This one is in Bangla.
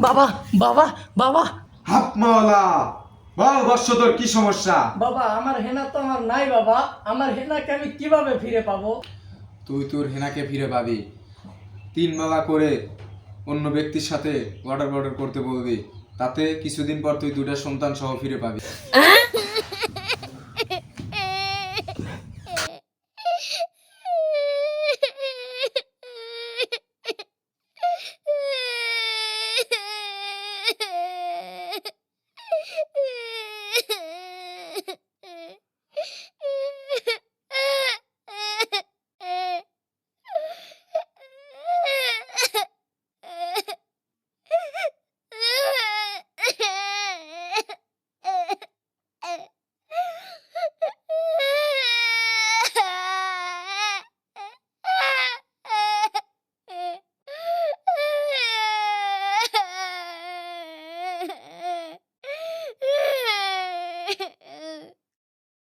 বাবা বাবা বাবা হাপ মাওলা, বল বৎস তোর কি সমস্যা? বাবা আমার হেনা তো আমার নাই বাবা, আমার হেনাকে আমি কিভাবে ফিরে পাবো? তুই তোর হেনাকে ফিরে পাবি 3 বেলা করে অন্য ব্যক্তির সাথে অর্ডার করতে বলবি, তাতে কিছুদিন পর তুই 2টা সন্তান সহ ফিরে পাবি।